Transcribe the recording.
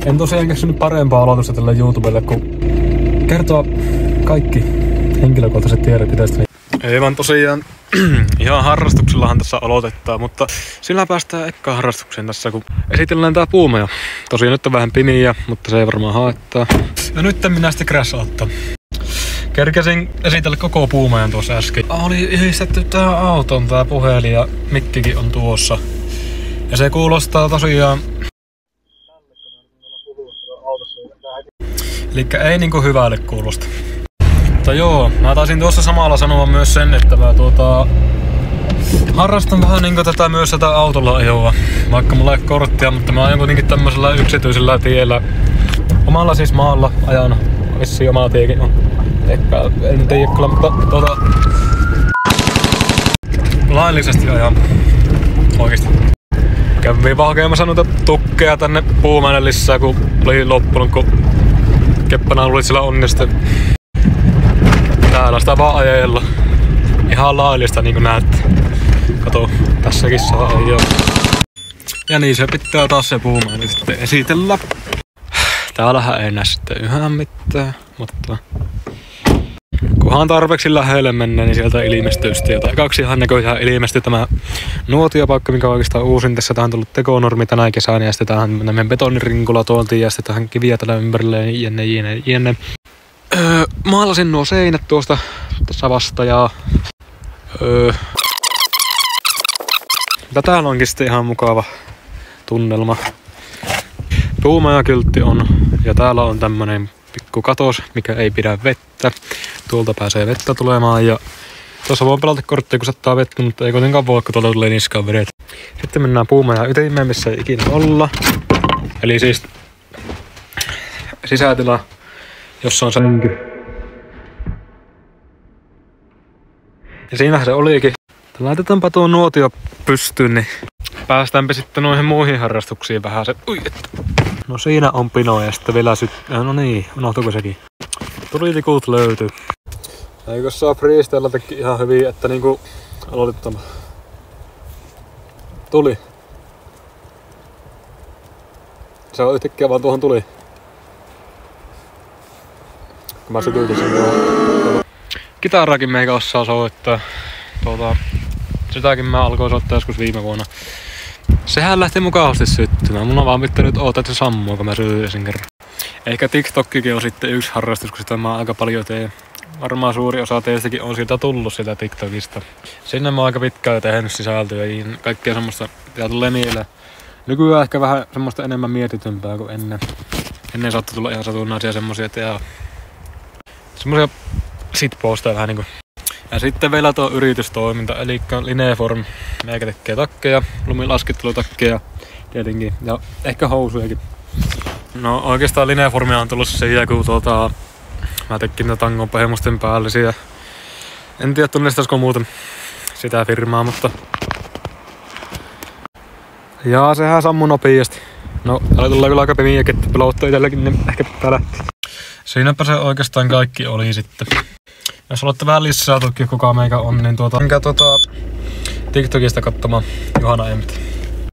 En tosiaan keksinyt parempaa aloitusta tälle YouTubelle, kun kertoa kaikki henkilökohtaiset tiedot itsestäni. Ei vaan tosiaan ihan harrastuksellahan tässä aloitetaan, mutta sillä päästään ekkaan harrastukseen tässä, kun esitellään tää puumaja. Tosiaan nyt on vähän pimiä, mutta se ei varmaan haittaa. Ja nyt minä sitten crash-auttaa. Kerkäsin esitellä koko puumajan tuossa äsken. Oli yhdistetty tää auton, tää puhelin ja mikkikin on tuossa. Ja se kuulostaa tosiaan... Elikkä ei niinku hyvälle kuulosta. Mutta joo, mä taisin tuossa samalla sanoa myös sen, että mä harrastan vähän niinku tätä myös tätä autolla ajoa. Vaikka mulla ei korttia, mutta mä ajan kuitenkin tämmöisellä yksityisellä tiellä. Omalla siis maalla ajan. Vissiin oma tiekin on. En tiedä kyllä, mutta laillisesti ajan. Oikeesti. Kävin vaan hakemassa noita tukkeja tänne puumaille lisää, kun oli loppunut, kun keppana oli siellä onnista. Täällä sitä vaan ajella. Ihan laillista niinku näette. Kato, tässäkin saa ajaa. Ja niin se pitää taas se puumaille sitten esitellä. Täällähän ei näe sitten yhä mitään, mutta kunhan tarpeeksi lähelle mennään, niin sieltä ilmestyy sitten jotain. Kaksihan näköjään ilmestyi tämä nuotiopaikka, mikä on oikeastaan uusin. Tässä tähän on tullut tekonormi tänä kesänä ja sitten tähän tämmönen betonirinkula tuoltiin ja sitten tähän kiviä tällä ympärillä ja jne. Maalasin nuo seinät tuosta tässä vasta ja täällä onkin sitten ihan mukava tunnelma. Puumajakyltti on ja täällä on tämmönen pikku katos, mikä ei pidä vettä. Tuolta pääsee vettä tulemaan ja tuossa voi pelata korttia, kun sattaa vettä, mutta ei kuitenkaan voi, kun tuolla tulee niskaan vedet. Sitten mennään puumajan ytimeen, missä ei ikinä olla. Eli siis sisätila, jossa on sänky. Ja siinähän se olikin. Laitetaanpa tuo nuotio pystyyn, niin päästäänpä sitten noihin muihin harrastuksiin vähän se. Ui, että. No siinä on pino ja sitten vielä no niin, unohtuuko sekin? Tulitikut löytyy. Eikö saa freestella teki ihan hyvin, että niinku aloitetaan. Tuli. Se on yhtäkkiä vaan tuohon tuli. Kun mä sytytin sen tuohon. Kitaraakin meikä osaa soittaa. Sitäkin mä alkoin soittaa joskus viime vuonna. Sehän lähti mukavasti syttymään. Mun on vaan pitänyt odottaa, että se sammuu, kun mä sytyin sen kerran. Ehkä TikTokkikin on sitten yksi harrastus, kun sitä mä aika paljon teen. Varmaan suuri osa teistäkin on sieltä tullut sitä TikTokista. Sinne mä oon aika pitkään tehnyt sisältöä ja kaikkea semmoista, mitä tulee niille. Nykyään ehkä vähän semmoista enemmän mietitympää kuin ennen. Ennen saattoi tulla ihan satunnaisia semmosia, että semmosia shitposteja vähän niinku. Ja sitten vielä tuo yritystoiminta, eli Lineform. Meikä tekee takkeja, lumilaskittelutakkeja tietenkin, ja ehkä housujakin. No oikeastaan Lineformia on tullut siihen, kun mä tekin niitä tangon pahemusten päällisiä. En tiedä tunnistaisiko muuten sitä firmaa, mutta... Jaa, sehän sammui nopeasti. No, täällä tulee kyllä aika pimiäkin, että pelottaa itselläkin, niin ehkä pitää lähteä. Siinäpä se oikeastaan kaikki oli sitten. Jos olette vähän lisää tutkia kuka meikä on, niin menkää TikTokista katsomaan Johanna Emmet.